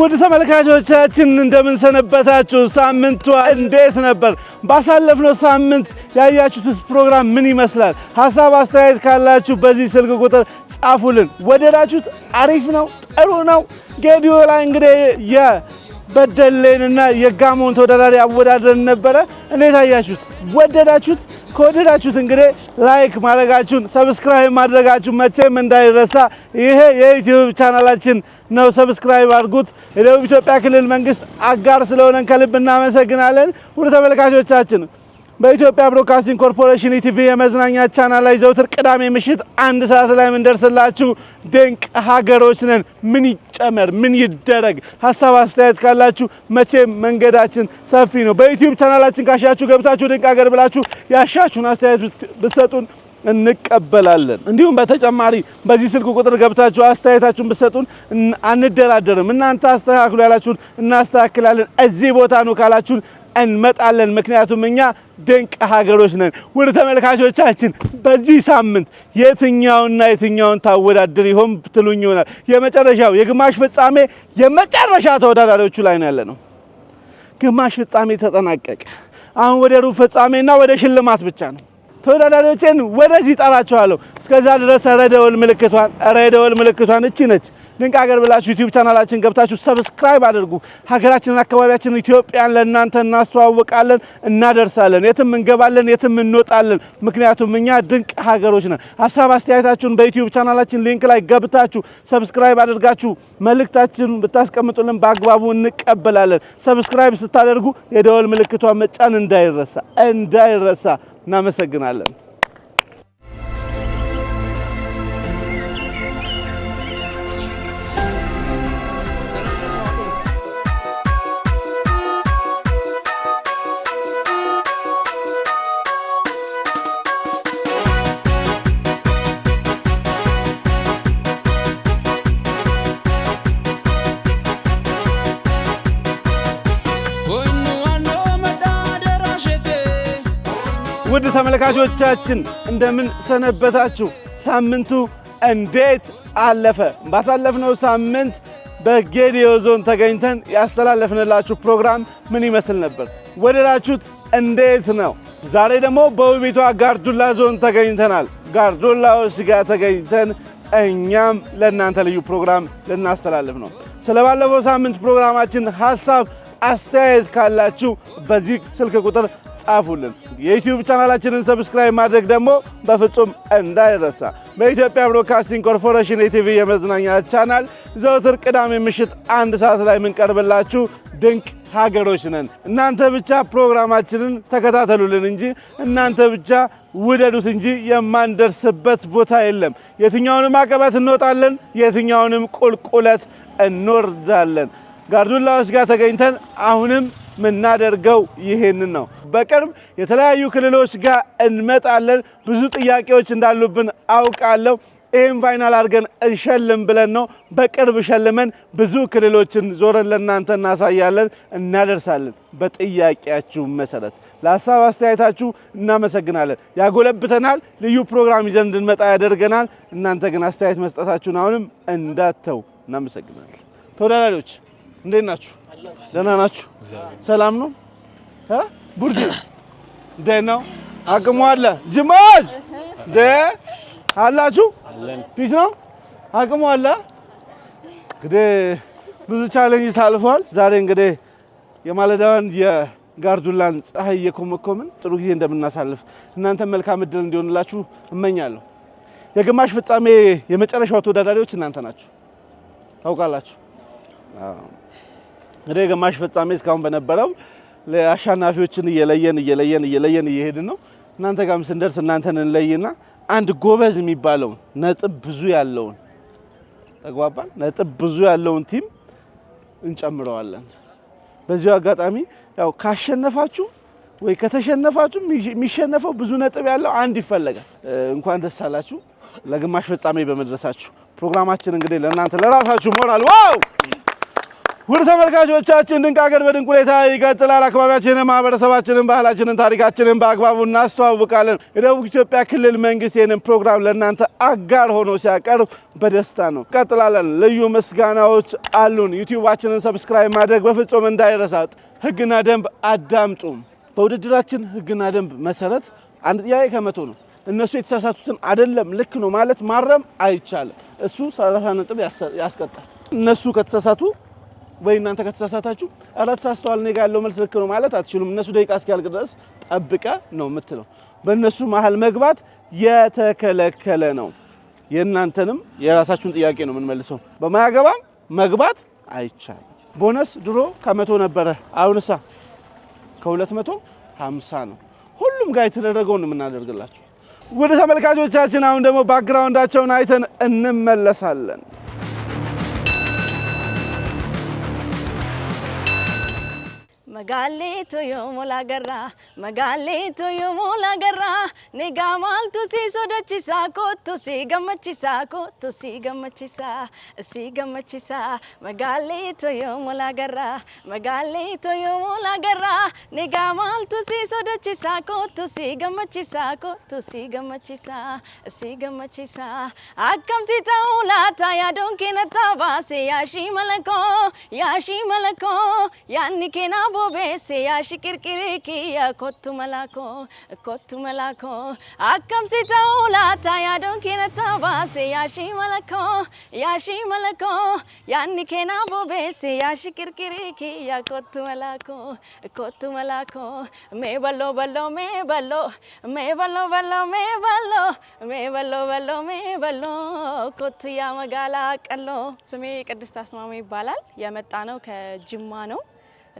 ውድ ተመልካቾቻችን እንደምን ሰነበታችሁ? ሳምንቱ እንዴት ነበር? ባሳለፍነው ሳምንት ያያችሁት ፕሮግራም ምን ይመስላል? ሐሳብ አስተያየት ካላችሁ በዚህ ስልክ ቁጥር ጻፉልን። ወደዳችሁት? አሪፍ ነው? ጥሩ ነው? ጌዲዮ ላይ እንግዲህ የበደሌንና የጋሞን ተወዳዳሪ አወዳድረን ነበረ። እንዴት አያችሁት? ወደዳችሁት? ከወደዳችሁት እንግዲህ ላይክ ማድረጋችሁን ሰብስክራይብ ማድረጋችሁን መቼም እንዳይረሳ። ይሄ የዩቲዩብ ቻናላችን ነው። ሰብስክራይብ አድርጉት። የደቡብ ኢትዮጵያ ክልል መንግስት አጋር ስለሆነን ከልብ እናመሰግናለን። ውድ ተመልካቾቻችን በኢትዮጵያ ብሮድካስቲንግ ኮርፖሬሽን ኢቲቪ የመዝናኛ ቻናል ላይ ዘውትር ቅዳሜ ምሽት 1 ሰዓት ላይ እንደርሰላችሁ ድንቅ ሀገሮች ነን። ምን ይጨመር ምን ይደረግ? ሐሳብ አስተያየት ካላችሁ መቼም መንገዳችን ሰፊ ነው። በዩቲዩብ ቻናላችን ካሻችሁ ገብታችሁ ድንቅ ሀገር ብላችሁ ያሻችሁን አስተያየት ብትሰጡን እንቀበላለን። እንዲሁም በተጨማሪ በዚህ ስልክ ቁጥር ገብታችሁ አስተያየታችሁን ብትሰጡን አንደራደርም። እናንተ አስተካክሉ ያላችሁን እናስተካክላለን። እዚህ ቦታ ነው ካላችሁን እንመጣለን። ምክንያቱም እኛ ድንቅ ሀገሮች ነን። ውድ ተመልካቾቻችን በዚህ ሳምንት የትኛውን ታወዳድር ይሆን ብትሉኝ ይሆናል የመጨረሻው የግማሽ ፍጻሜ የመጨረሻ ተወዳዳሪዎቹ ላይ ነው ያለነው። ግማሽ ፍጻሜ ተጠናቀቀ። አሁን ወደ ሩብ ፍጻሜና ወደ ሽልማት ብቻ ነው። ተወዳዳሪዎችን ወደዚህ ጠራቸዋለሁ። እስከዛ ድረስ ረደወል ምልክቷን እቺ ነች። ድንቅ ሀገር ብላችሁ ዩቲዩብ ቻናላችን ገብታችሁ ሰብስክራይብ አድርጉ። ሀገራችንን አካባቢያችንን ኢትዮጵያን ለእናንተ እናስተዋውቃለን፣ እናደርሳለን። የትም እንገባለን፣ የትም እንወጣለን። ምክንያቱም እኛ ድንቅ ሀገሮች ነን። ሐሳብ አስተያየታችሁን በዩቲዩብ ቻናላችን ሊንክ ላይ ገብታችሁ ሰብስክራይብ አድርጋችሁ መልእክታችሁን ብታስቀምጡልን በአግባቡ እንቀበላለን። ሰብስክራይብ ስታደርጉ የደወል ምልክቷን መጫን እንዳይረሳ። እናመሰግናለን። ውድ ተመልካቾቻችን እንደምን ሰነበታችሁ? ሳምንቱ እንዴት አለፈ? ባሳለፍነው ሳምንት በጌዲዮ ዞን ተገኝተን ያስተላለፍንላችሁ ፕሮግራም ምን ይመስል ነበር? ወደዳችሁት? እንዴት ነው? ዛሬ ደግሞ በውቢቷ ጋርዱላ ዞን ተገኝተናል። ጋርዱላዎች ጋር ተገኝተን እኛም ለእናንተ ልዩ ፕሮግራም ልናስተላልፍ ነው። ስለባለፈው ሳምንት ፕሮግራማችን ሐሳብ አስተያየት ካላችሁ በዚህ ስልክ ቁጥር ጻፉልን። የዩቲዩብ ቻናላችንን ሰብስክራይብ ማድረግ ደግሞ በፍጹም እንዳይረሳ። በኢትዮጵያ ብሮድካስቲንግ ኮርፖሬሽን ኢቲቪ የመዝናኛ ቻናል ዘወትር ቅዳሜ ምሽት 1 ሰዓት ላይ የምንቀርብላችሁ ድንቅ ሀገሮች ነን። እናንተ ብቻ ፕሮግራማችንን ተከታተሉልን እንጂ እናንተ ብቻ ውደዱት እንጂ የማንደርስበት ቦታ የለም። የትኛውንም አቀበት እንወጣለን፣ የትኛውንም ቁልቁለት እንወርዳለን። ጋርዱላዎች ጋር ተገኝተን አሁንም ምናደርገው ይሄንን ነው። በቅርብ የተለያዩ ክልሎች ጋር እንመጣለን። ብዙ ጥያቄዎች እንዳሉብን አውቃለሁ። ይሄን ፋይናል አድርገን እንሸልም ብለን ነው። በቅርብ ሸልመን ብዙ ክልሎችን ዞረን ለእናንተ እናሳያለን፣ እናደርሳለን። በጥያቄያችሁ መሰረት ለሐሳብ አስተያየታችሁ እናመሰግናለን። ያጎለብተናል፣ ልዩ ፕሮግራም ይዘን እንድንመጣ ያደርገናል። እናንተ ግን አስተያየት መስጠታችሁን አሁንም እንዳትተው። እናመሰግናለን። ተወዳዳሪዎች እንዴት ናችሁ? ደህና ናችሁ? ሰላም ነው? ቡርጂ እንዴት ነው? አቅሙ አለ? ጅማጅ አላችሁ? ፒስ ነው? አቅሙ አለ? እንግዲህ ብዙ ቻሌንጅ ታልፏል። ዛሬ እንግዲህ የማለዳውን የጋርዱላን ፀሐይ እየኮመኮምን ጥሩ ጊዜ እንደምናሳልፍ እናንተ መልካም እድል እንዲሆንላችሁ እመኛለሁ። የግማሽ ፍጻሜ የመጨረሻው ተወዳዳሪዎች እናንተ ናችሁ፣ ታውቃላችሁ። እንግዲህ የግማሽ ፍጻሜ እስካሁን በነበረው ለአሸናፊዎችን እየለየን እየሄድን ነው። እናንተ ጋርም ስንደርስ እናንተን እንለይና አንድ ጎበዝ የሚባለውን ነጥብ ብዙ ያለውን ተግባባን፣ ነጥብ ብዙ ያለውን ቲም እንጨምረዋለን። በዚሁ አጋጣሚ ያው ካሸነፋችሁ ወይ ከተሸነፋችሁ የሚሸነፈው ብዙ ነጥብ ያለው አንድ ይፈለጋል። እንኳን ደስ አላችሁ ለግማሽ ፍጻሜ በመድረሳችሁ። ፕሮግራማችን እንግዲህ ለእናንተ ለራሳችሁ ሞራል ዋው ውድ ተመልካቾቻችን ድንቅ ሀገር በድንቅ ሁኔታ ይቀጥላል። አካባቢያችንን፣ ማህበረሰባችንን፣ ባህላችንን፣ ታሪካችንን በአግባቡ እናስተዋውቃለን። የደቡብ ኢትዮጵያ ክልል መንግስት ይህንን ፕሮግራም ለእናንተ አጋር ሆኖ ሲያቀርብ በደስታ ነው። ቀጥላለን። ልዩ ምስጋናዎች አሉን። ዩቲዩባችንን ሰብስክራይብ ማድረግ በፍጹም እንዳይረሳ። ህግና ደንብ አዳምጡ። በውድድራችን ህግና ደንብ መሰረት አንድ ጥያቄ ከመቶ ነው። እነሱ የተሳሳቱትን አይደለም ልክ ነው ማለት ማረም አይቻልም። እሱ 30 ነጥብ ያስቀጣል። እነሱ ከተሳሳቱ ወይ እናንተ ከተሳሳታችሁ አራት ሳስተዋል እኔ ጋር ያለው መልስ ልክ ነው ማለት አትችሉም። እነሱ ደቂቃ እስኪያልቅ ድረስ ጠብቀ ነው የምትለው። በእነሱ መሀል መግባት የተከለከለ ነው። የእናንተንም የራሳችሁን ጥያቄ ነው የምንመልሰው። በማያገባም መግባት አይቻልም። ቦነስ ድሮ ከ100 ነበረ፣ አሁንሳ ከ250 ነው። ሁሉም ጋር የተደረገውን የምናደርግላችሁ። ወደ ተመልካቾቻችን አሁን ደግሞ ባክግራውንዳቸውን አይተን እንመለሳለን። Magaalito yoomol agarra, magaalito yoomol agarra. Nega maaltu si sodaachisa, kottu si gammachisa, kottu si gammachisa, si gammachisa. Magaalito yoomol agarra, magaalito yoomol agarra. Nega maaltu si sodaachisa, kottu si gammachisa, kottu si gammachisa, si gammachisa. Akkam si ta'uu laata yaadoon keenya taabase yaashi malako, yaanni keenya bese ya shikirkiri kiya kottu malako akkam si taulata ya don kina tabase ya shi malako yanni kena bo bese ya shikirkiri kiya kottu malako me ballo kottu ya magala qallo ስሜ ቅድስት አስማማ ይባላል። የመጣ ነው ከጅማ ነው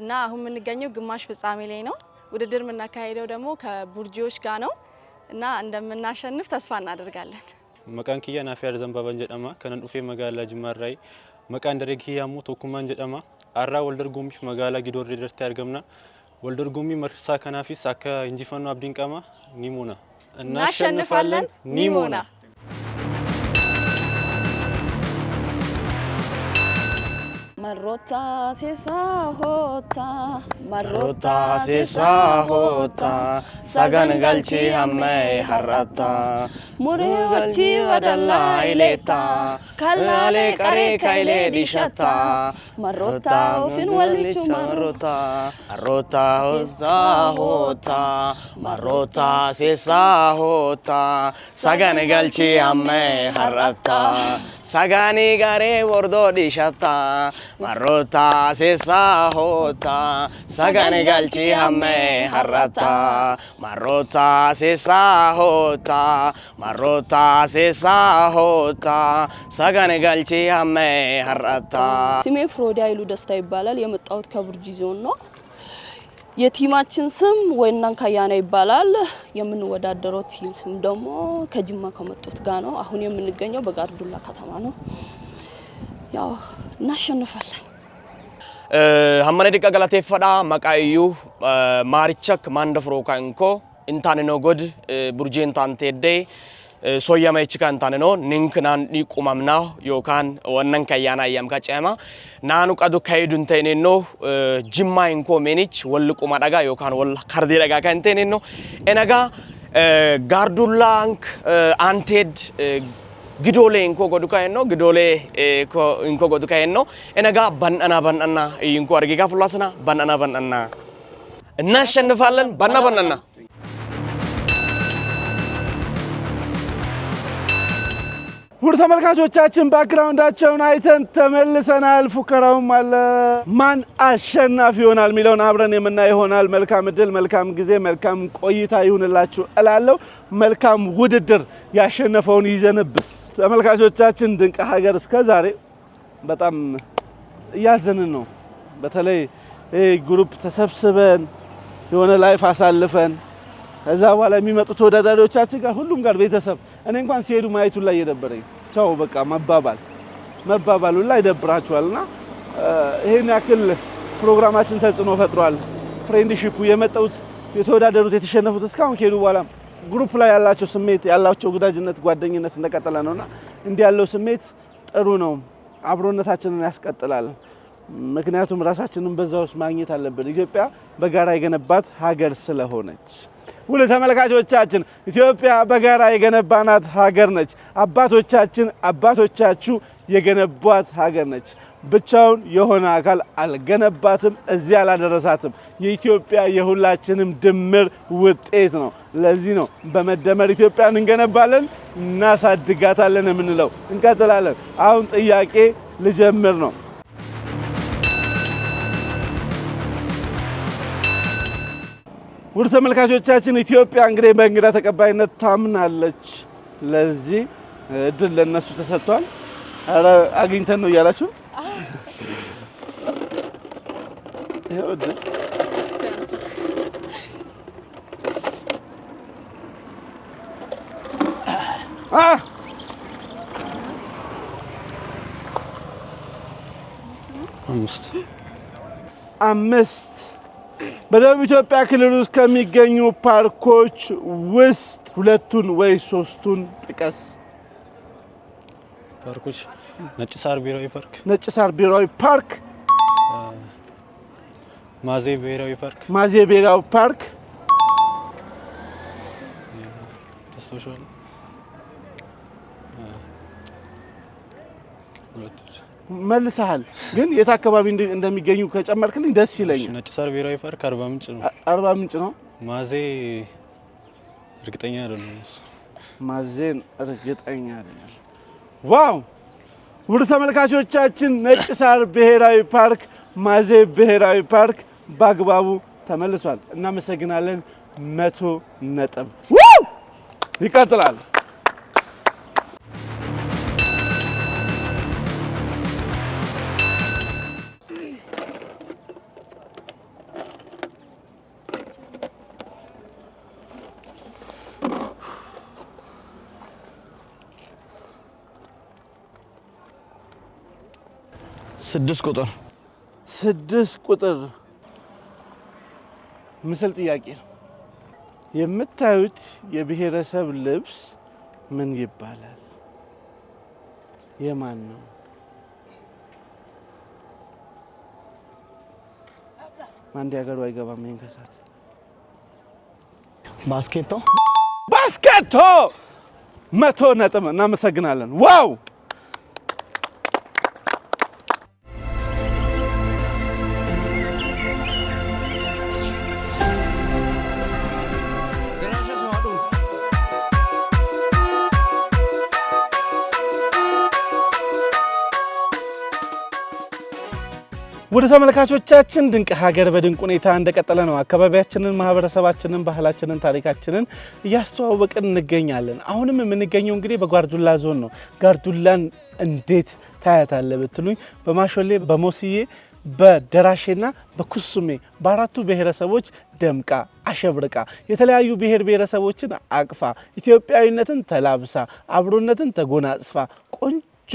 እና አሁን የምንገኘው ግማሽ ፍጻሜ ላይ ነው። ውድድር የምናካሄደው ደግሞ ከቡርጂዎች ጋር ነው እና እንደምናሸንፍ ተስፋ እናደርጋለን። መቃን ኪያ ናፊያር ዘንባባን ጀዳማ ከነን ዱፌ መጋላ ጅማራይ መቃን ደረጊያሙ ቶኩማን ጀዳማ አራ ወልደርጎሚፍ መጋላ ጊዶር ደርታ ያርገምና ወልደርጎሚ መርሳ ከናፊስ አካ እንጂፈኑ አብዲንቃማ ኒሞና እናሸንፋለን ኒሞና Marota sesa hota sagan galchi hamme harata murigachi wadalla ileta kalale kare kaile dishata marota fin walichu marota sesa hota sagan galchi hamme harata sagani gare wordo dishata marota sesa hota sagani galchi hamme harata marota sesa hota sagani galchi hamme harata ስሜ ፍሮዲያ ይሉ ደስታ ይባላል። የመጣሁት ከቡርጂ ዞን ነው። የቲማችን ስም ወይናን ካያና ይባላል። የምንወዳደረው ቲም ስም ደግሞ ከጅማ ከመጡት ጋር ነው። አሁን የምንገኘው በጋርዱላ ከተማ ነው። ያው እናሸንፋለን። hammane diqqa galateeffadha maqaayu maarichak mandafro kanko intane no god burjeen tantedde soyyama ichkan taneno ninknan diqumamna yokan wannan kayana yam kacema nanu qadu kaydun teneno jimma inko menich walquma daga yokan wal kardi daga kan teneno enaga gardulank anted gidole inko goduka enno gidole ko inko goduka enno enaga banana inko argiga fulasna banana እናሸንፋለን banana ውድ ተመልካቾቻችን ባክግራውንዳቸውን አይተን ተመልሰናል። ፉከራውም አለ። ማን አሸናፊ ይሆናል ሚለውን አብረን የምናይ ይሆናል። መልካም እድል፣ መልካም ጊዜ፣ መልካም ቆይታ ይሁንላችሁ እላለሁ። መልካም ውድድር፣ ያሸነፈውን ይዘንብስ። ተመልካቾቻችን ድንቅ ሀገር እስከዛሬ በጣም ያዘንን ነው። በተለይ ግሩፕ ተሰብስበን የሆነ ላይፍ አሳልፈን ከዛ በኋላ የሚመጡ ተወዳዳሪዎቻችን ጋር ሁሉም ጋር ቤተሰብ እኔ እንኳን ሲሄዱ ማየቱ ላይ የደበረኝ ቻው በቃ መባባሉ ላይ ይደብራቸዋልና ይሄን ያክል ፕሮግራማችን ተጽዕኖ ፈጥሯል። ፍሬንድሺፑ የመጣውት የተወዳደሩት የተሸነፉት እስካሁን ከሄዱ በኋላ ግሩፕ ላይ ያላቸው ስሜት ያላቸው ወዳጅነት ጓደኝነት እንደቀጠለ ነውና እንዲህ ያለው ስሜት ጥሩ ነው። አብሮነታችንን ያስቀጥላል። ምክንያቱም ራሳችንን በዛውስ ማግኘት አለብን ኢትዮጵያ በጋራ የገነባት ሀገር ስለሆነች ሁሉ ተመልካቾቻችን ኢትዮጵያ በጋራ የገነባናት ሀገር ነች አባቶቻችሁ የገነቧት ሀገር ነች ብቻውን የሆነ አካል አልገነባትም እዚህ አላደረሳትም የኢትዮጵያ የሁላችንም ድምር ውጤት ነው ለዚህ ነው በመደመር ኢትዮጵያን እንገነባለን እናሳድጋታለን የምንለው እንቀጥላለን አሁን ጥያቄ ልጀምር ነው ውድ ተመልካቾቻችን ኢትዮጵያ እንግዲህ በእንግዳ ተቀባይነት ታምናለች ለዚህ እድል ለነሱ ተሰጥቷል አረ አግኝተን ነው ያላችሁ ይወድ አምስት በደቡብ ኢትዮጵያ ክልል ውስጥ ከሚገኙ ፓርኮች ውስጥ ሁለቱን ወይ ሶስቱን ጥቀስ ፓርኮች ነጭ ሳር ብሔራዊ ፓርክ ነጭ ሳር ብሔራዊ ፓርክ ማዜ ብሔራዊ ፓርክ ማዜ ብሔራዊ ፓርክ ተስተውሻል ሁለቶች መልሰሃል ግን የት አካባቢ እንደሚገኙ ከጨመርክልኝ ደስ ይለኛል ነጭ ሳር ብሔራዊ ፓርክ አርባ ምንጭ ነው ማዜ እርግጠኛ አይደለም ማዜን እርግጠኛ አይደለም ዋው ውድ ተመልካቾቻችን ነጭ ሳር ብሔራዊ ፓርክ ማዜ ብሔራዊ ፓርክ በአግባቡ ተመልሷል እናመሰግናለን 100 ነጥብ ይቀጥላል ስድስት ቁጥር ምስል ጥያቄ የምታዩት የብሔረሰብ ልብስ ምን ይባላል የማን ነው ማንዲ ሀገሩ አይገባም ይሄን ከሳት ባስኬቶ 100 ነጥብ እናመሰግናለን ዋው ወደ ተመልካቾቻችን ድንቅ ሀገር በድንቅ ሁኔታ እንደቀጠለ ነው አካባቢያችንን ማህበረሰባችንን ባህላችንን ታሪካችንን እያስተዋወቅን እንገኛለን አሁንም የምንገኘው እንግዲህ በጋርዱላ ዞን ነው ጋርዱላን እንዴት ታያታለ ብትሉኝ በማሾሌ በሞሲዬ በደራሼና በኩሱሜ በአራቱ ብሔረሰቦች ደምቃ አሸብርቃ የተለያዩ ብሔረሰቦችን አቅፋ ኢትዮጵያዊነትን ተላብሳ አብሮነትን ተጎናጽፋ ቆንጆ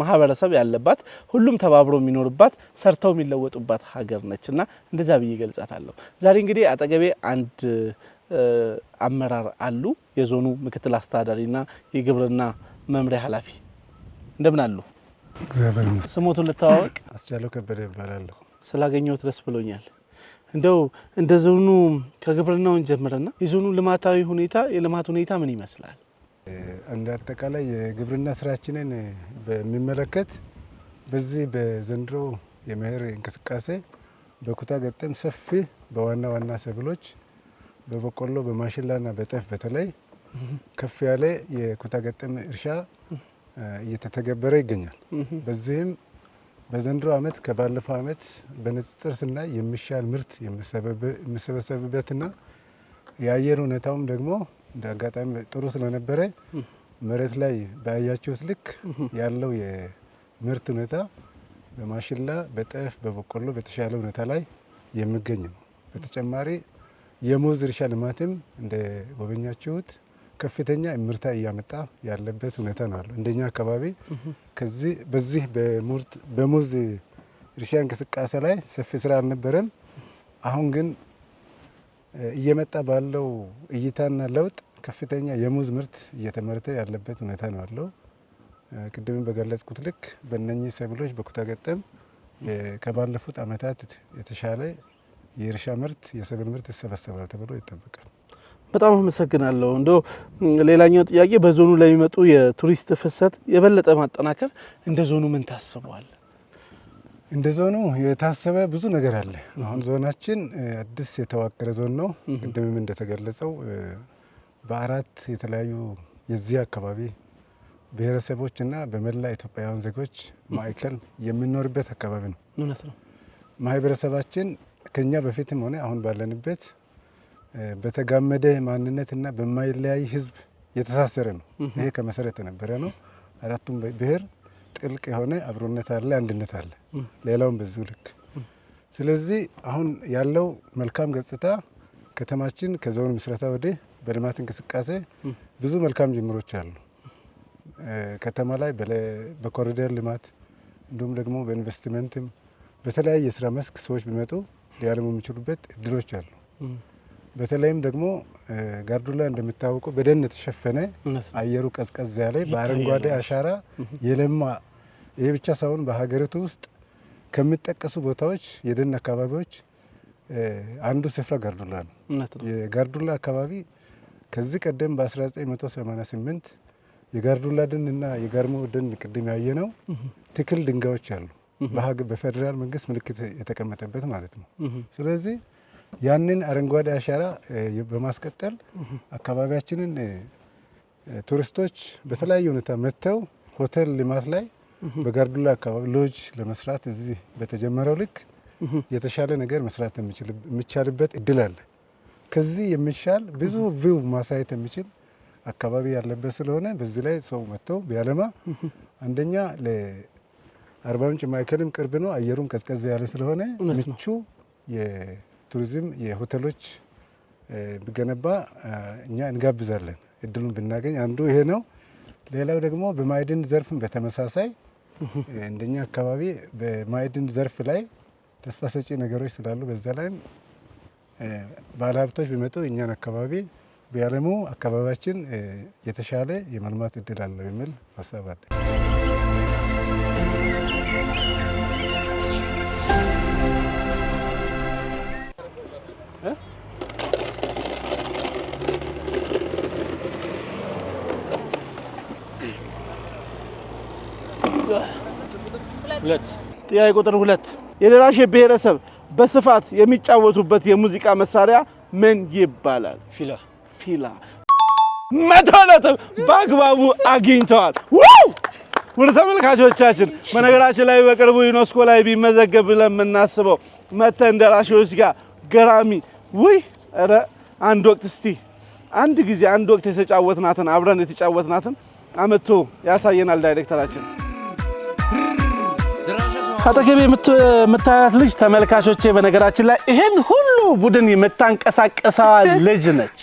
ማህበረሰብ ያለባት ሁሉም ተባብሮ የሚኖርባት ሰርተው የሚለወጡባት ሀገር ነችና እንደዛ ብዬ ገልጻታለሁ ዛሬ እንግዲህ አጠገቤ አንድ አመራር አሉ የዞኑ ምክትል አስተዳዳሪና የግብርና መምሪያ ኃላፊ እንደምን አሉ እግዚአብሔር ይመስገን ስሞቱን ልተዋወቅ አስቻለው ከበደ ይባላል ስላገኘሁት ደስ ብሎኛል እንደው እንደ ዞኑ ከግብርናው እንጀምርና የዞኑ ልማታዊ ሁኔታ የልማት ሁኔታ ምን ይመስላል እንደ አጠቃላይ የግብርና ስራችንን በሚመለከት በዚህ በዘንድሮ የመኸር እንቅስቃሴ በኩታ ገጠም ሰፊ በዋና ሰብሎች በበቆሎ በማሽላና በጤፍ በተለይ ከፍ ያለ የኩታ ገጠም እርሻ እየተተገበረ ይገኛል በዚህም በዘንድሮ አመት ከባለፈው አመት በንጽጽር ስናይ የሚሻል ምርት የሚሰበሰብበትና የአየር ሁኔታውም ደግሞ እንደ አጋጣሚ ጥሩ ስለነበረ መሬት ላይ ባያችሁት ልክ ያለው የምርት ሁኔታ በማሽላ በጤፍ በበቆሎ በተሻለ ሁኔታ ላይ የሚገኝ ነው በተጨማሪ የሙዝ እርሻ ልማትም እንደ ጎበኛችሁት ከፍተኛ ምርታ እያመጣ ያለበት ሁኔታ ነው አለ እንደኛ አካባቢ ከዚህ በዚህ በሙዝ እርሻ እንቅስቃሴ ላይ ሰፊ ስራ አልነበረም አሁን ግን እየመጣ ባለው እይታና ለውጥ ከፍተኛ የሙዝ ምርት እየተመረተ ያለበት ሁኔታ ነው አለው ቅድም በገለጽኩት ልክ በእነኚህ ሰብሎች በኩታ ገጠም ከባለፉት አመታት የተሻለ የእርሻ ምርት የሰብል ምርት ይሰበሰባል ተብሎ ይጠበቃል። በጣም አመሰግናለሁ። እንደው ሌላኛው ጥያቄ በዞኑ ላይ የሚመጡ የቱሪስት ፍሰት የበለጠ ማጠናከር እንደ ዞኑ ምን ታስቧል? እንደ ዞኑ የታሰበ ብዙ ነገር አለ። አሁን ዞናችን አዲስ የተዋቀረ ዞን ነው። ቅድምም እንደተገለጸው በአራት የተለያዩ የዚህ አካባቢ ብሔረሰቦችና በመላ ኢትዮጵያውያን ዜጎች ማዕከል የምንኖርበት አካባቢ ነው። እውነት ነው። ማህበረሰባችን ከኛ በፊትም ሆነ አሁን ባለንበት በተጋመደ ማንነትና በማይለያይ ህዝብ የተሳሰረ ነው። ይሄ ከመሰረት የነበረ ነው። አራቱም ብሔር ጥልቅ የሆነ አብሮነት አለ፣ አንድነት አለ። ሌላውም በዚሁ ልክ። ስለዚህ አሁን ያለው መልካም ገጽታ ከተማችን ከዞን ምስረታ ወዲህ በልማት እንቅስቃሴ ብዙ መልካም ጅምሮች አሉ። ከተማ ላይ በኮሪደር ልማት እንዲሁም ደግሞ በኢንቨስትመንትም በተለያየ የስራ መስክ ሰዎች ቢመጡ ሊያለሙ የሚችሉበት እድሎች አሉ። በተለይም ደግሞ ጋርዱላ እንደሚታወቀው በደን የተሸፈነ አየሩ ቀዝቀዝ ያለ በአረንጓዴ አሻራ የለማ ይሄ ብቻ ሳይሆን በሀገሪቱ ውስጥ ከሚጠቀሱ ቦታዎች የደን አካባቢዎች አንዱ ስፍራ ጋርዱላ ነው። የጋርዱላ አካባቢ ከዚህ ቀደም በ1988 የጋርዱላ ደን እና የጋርሞ ደን ቅድም ያየ ነው ትክል ድንጋዮች አሉ። በፌደራል መንግስት ምልክት የተቀመጠበት ማለት ነው። ስለዚህ ያንን አረንጓዴ አሻራ በማስቀጠል አካባቢያችንን ቱሪስቶች በተለያየ ሁኔታ መጥተው ሆቴል ልማት ላይ በጋርዱላ አካባቢ ሎጅ ለመስራት እዚህ በተጀመረው ልክ የተሻለ ነገር መስራት የሚቻልበት እድል አለ። ከዚህ የሚሻል ብዙ ቪው ማሳየት የሚችል አካባቢ ያለበት ስለሆነ በዚህ ላይ ሰው መጥተው ቢያለማ አንደኛ ለአርባ ምንጭ ማዕከልም ቅርብ ነው። አየሩም ቀዝቀዝ ያለ ስለሆነ ምቹ የቱሪዝም የሆቴሎች ቢገነባ እኛ እንጋብዛለን። እድሉን ብናገኝ አንዱ ይሄ ነው። ሌላው ደግሞ በማዕድን ዘርፍም በተመሳሳይ እንደኛ አካባቢ በማዕድን ዘርፍ ላይ ተስፋ ሰጪ ነገሮች ስላሉ በዛ ላይም ባለሀብቶች ቢመጡ እኛን አካባቢ ቢያለሙ አካባቢያችን የተሻለ የመልማት እድል አለው የሚል ሀሳብ አለ። ጥያቄ ቁጥር 2 የደራሼ ብሔረሰብ በስፋት የሚጫወቱበት የሙዚቃ መሳሪያ ምን ይባላል? ፊላ። መተለተ በአግባቡ አግኝተዋል። ውድ ተመልካቾቻችን በነገራችን ላይ በቅርቡ ዩኔስኮ ላይ ቢመዘገብ ብለን የምናስበው መተን ደራሼዎች ጋር ገራሚ አንድ ወቅት እስቲ አንድ ጊዜ አንድ ወቅት የተጫወትናትን አብረን የተጫወትናትን አመቶ ያሳየናል ዳይሬክተራችን። አጠገቤ የምታያት ልጅ ተመልካቾቼ በነገራችን ላይ ይሄን ሁሉ ቡድን የምታንቀሳቀሰዋ ልጅ ነች።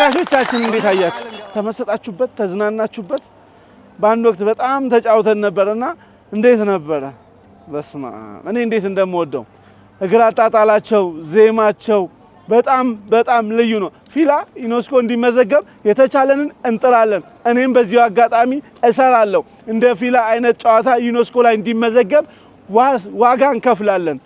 ተመልካቾቻችን እንዴት አያችሁ? ተመሰጣችሁበት? ተዝናናችሁበት? በአንድ ወቅት በጣም ተጫውተን ነበርና እንዴት ነበረ? በስማ እኔ እንዴት እንደምወደው እግር አጣጣላቸው፣ ዜማቸው በጣም ልዩ ነው። ፊላ ዩኔስኮ እንዲመዘገብ የተቻለንን እንጥራለን። እኔም በዚሁ አጋጣሚ እሰራለሁ። እንደ ፊላ አይነት ጨዋታ ዩኔስኮ ላይ እንዲመዘገብ ዋጋ እንከፍላለን።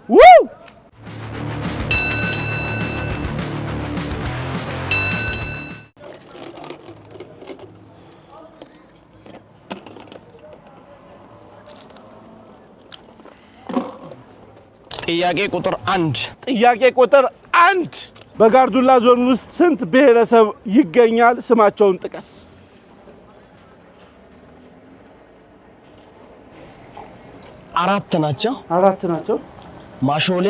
ጥያቄ ቁጥር 1 ጥያቄ ቁጥር 1 በጋርዱላ ዞን ውስጥ ስንት ብሔረሰብ ይገኛል? ስማቸውን ጥቀስ። 4 ናቸው። 4 ናቸው። ማሾሌ፣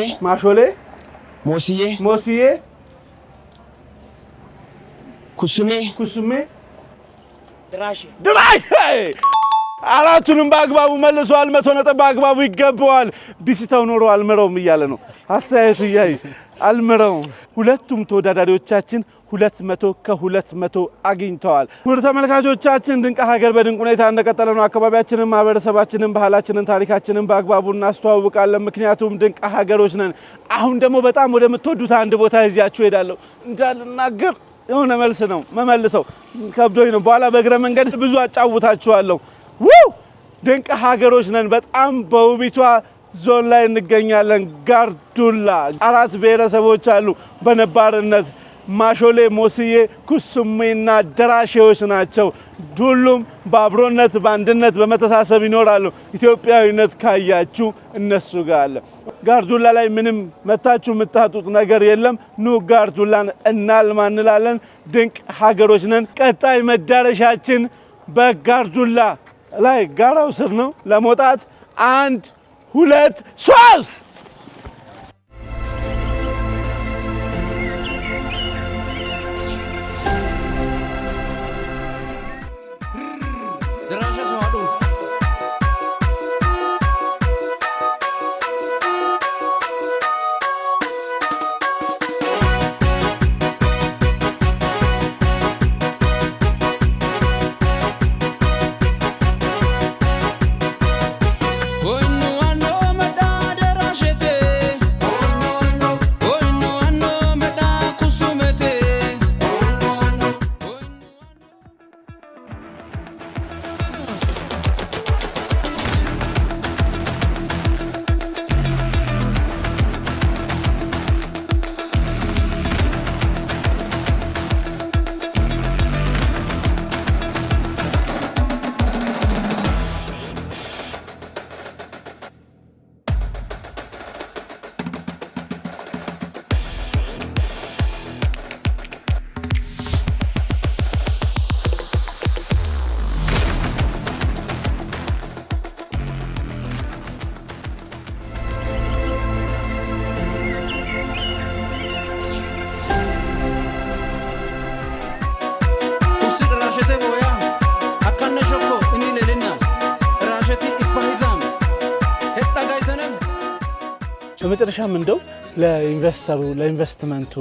ሞሲዬ፣ ኩሱሜ፣ ድራሼ። አራቱንም በአግባቡ መልሷል። 100 ነጥብ በአግባቡ ይገባዋል። ቢስተው ኖሮ አልምረውም እያለ ነው አስተያየቱ። አልምረውም። ሁለቱም ተወዳዳሪዎቻችን 200 ከ200 አግኝተዋል። ውድ ተመልካቾቻችን ድንቅ ሀገር በድንቅ ሁኔታ እንደቀጠለ ነው። አካባቢያችንን፣ ማህበረሰባችንን፣ ባህላችንን፣ ታሪካችንን በአግባቡ እናስተዋውቃለን። ምክንያቱም ድንቅ ሀገሮች ነን። አሁን ደግሞ በጣም ወደምትወዱት አንድ ቦታ ይዣችሁ ሄዳለሁ። እንዳልናገር የሆነ መልስ ነው መመልሰው ከብዶኝ ነው። በኋላ በእግረ መንገድ ብዙ አጫውታችኋለሁ። ድንቅ ሀገሮች ነን። በጣም በውቢቷ ዞን ላይ እንገኛለን። ጋርዱላ 4 ብሔረሰቦች አሉ በነባርነት ማሾሌ፣ ሞሲዬ፣ ኩሱሜና ደራሼዎች ናቸው። ሁሉም በአብሮነት በአንድነት በመተሳሰብ ይኖራሉ። ኢትዮጵያዊነት ካያችሁ እነሱ ጋር አለ። ጋርዱላ ላይ ምንም መታችሁ የምታጡት ነገር የለም። ኑ ጋርዱላን እናልማ እንላለን። ድንቅ ሀገሮች ነን። ቀጣይ መዳረሻችን በጋርዱላ ላይ ጋራው ስር ነው። ለመውጣት 1 2 3 በመጨረሻም እንደው ለኢንቨስተሩ ለኢንቨስትመንቱ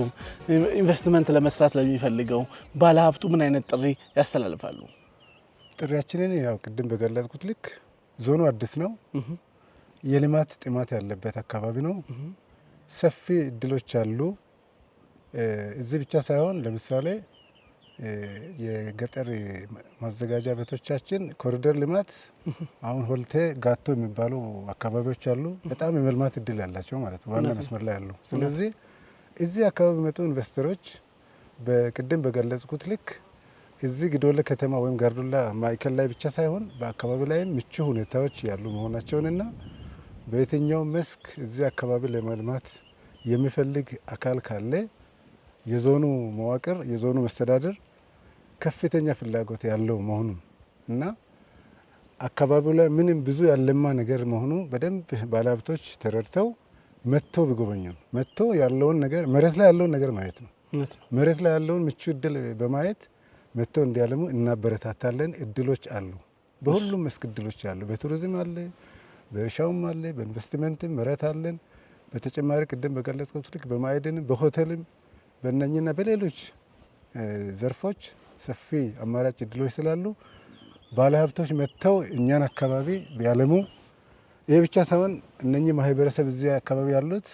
ኢንቨስትመንት ለመስራት ለሚፈልገው ባለሀብቱ ምን አይነት ጥሪ ያስተላልፋሉ? ጥሪያችንን ያው ቅድም በገለጽኩት ልክ ዞኑ አዲስ ነው። የልማት ጥማት ያለበት አካባቢ ነው። ሰፊ እድሎች አሉ። እዚህ ብቻ ሳይሆን ለምሳሌ የገጠር ማዘጋጃ ቤቶቻችን ኮሪደር ልማት አሁን ሆልቴ ጋቶ የሚባሉ አካባቢዎች አሉ። በጣም የመልማት እድል ያላቸው ማለት ነው፣ ዋና መስመር ላይ ያሉ። ስለዚህ እዚህ አካባቢ መጡ ኢንቨስተሮች በቅድም በገለጽኩት ልክ እዚህ ግዶለ ከተማ ወይም ጋርዱላ ማዕከል ላይ ብቻ ሳይሆን በአካባቢ ላይም ምቹ ሁኔታዎች ያሉ መሆናቸውንና በየትኛው መስክ እዚህ አካባቢ ለመልማት የሚፈልግ አካል ካለ የዞኑ መዋቅር የዞኑ መስተዳድር ከፍተኛ ፍላጎት ያለው መሆኑን እና አካባቢው ላይ ምንም ብዙ ያለማ ነገር መሆኑ በደንብ ባለሀብቶች ተረድተው መጥቶ ቢጎበኙ መጥቶ ያለውን ነገር መሬት ላይ ያለውን ነገር ማየት ነው። መሬት ላይ ያለውን ምቹ እድል በማየት መጥቶ እንዲያለሙ እናበረታታለን። እድሎች አሉ፣ በሁሉም መስክ እድሎች አሉ። በቱሪዝም አለ፣ በእርሻውም አለ፣ በኢንቨስትመንትም መሬት አለን። በተጨማሪ ቅድም በገለጽኩት ልክ በማዕድንም በሆቴልም በእነኝና በሌሎች ዘርፎች ሰፊ አማራጭ እድሎች ስላሉ ባለሀብቶች መጥተው እኛን አካባቢ ቢያለሙ ይሄ ብቻ ሳይሆን እነኚህ ማህበረሰብ እዚህ አካባቢ ያሉት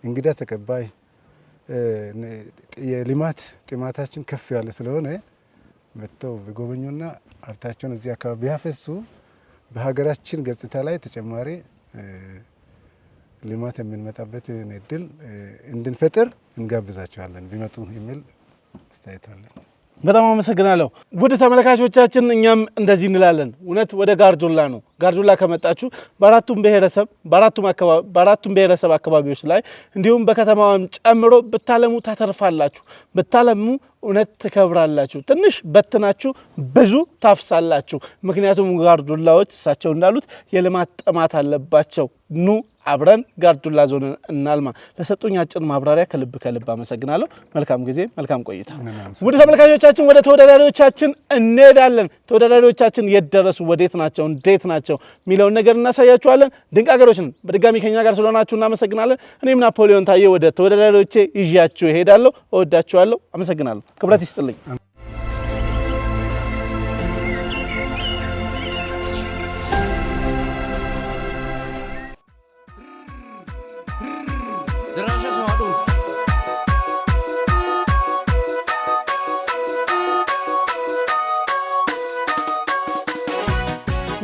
እንግዳ ተቀባይ የልማት ጥማታችን ከፍ ያለ ስለሆነ መጥተው ቢጎበኙና ሀብታቸውን እዚህ አካባቢ ቢያፈሱ በሀገራችን ገጽታ ላይ ተጨማሪ ልማት የምንመጣበትን እድል እንድንፈጥር እንጋብዛቸዋለን ቢመጡ የሚል አስተያየት አለን። በጣም አመሰግናለሁ። ውድ ተመልካቾቻችን እኛም እንደዚህ እንላለን። እውነት ወደ ጋርዱላ ነው። ጋርዱላ ከመጣችሁ በአራቱም ብሔረሰብ አካባቢዎች ላይ እንዲሁም በከተማዋም ጨምሮ ብታለሙ ታተርፋላችሁ። ብታለሙ እውነት ትከብራላችሁ። ትንሽ በትናችሁ ብዙ ታፍሳላችሁ። ምክንያቱም ጋርዱላዎች እሳቸው እንዳሉት የልማት ጥማት አለባቸው። ኑ አብረን ጋርዱላ ዞንን እናልማ። ለሰጡኝ አጭር ማብራሪያ ከልብ አመሰግናለሁ። መልካም ጊዜ፣ መልካም ቆይታ። ውድ ተመልካቾቻችን ወደ ተወዳዳሪዎቻችን እንሄዳለን። ተወዳዳሪዎቻችን የት ደረሱ፣ ወዴት ናቸው፣ እንዴት ናቸው የሚለውን ነገር እናሳያችኋለን። ድንቅ ሀገሮችን በድጋሚ ከኛ ጋር ስለሆናችሁ እናመሰግናለን። እኔም ናፖሊዮን ታዬ ወደ ተወዳዳሪዎቼ ይዣችሁ እሄዳለሁ። እወዳችኋለሁ። አመሰግናለሁ። ክብረት ይስጥልኝ።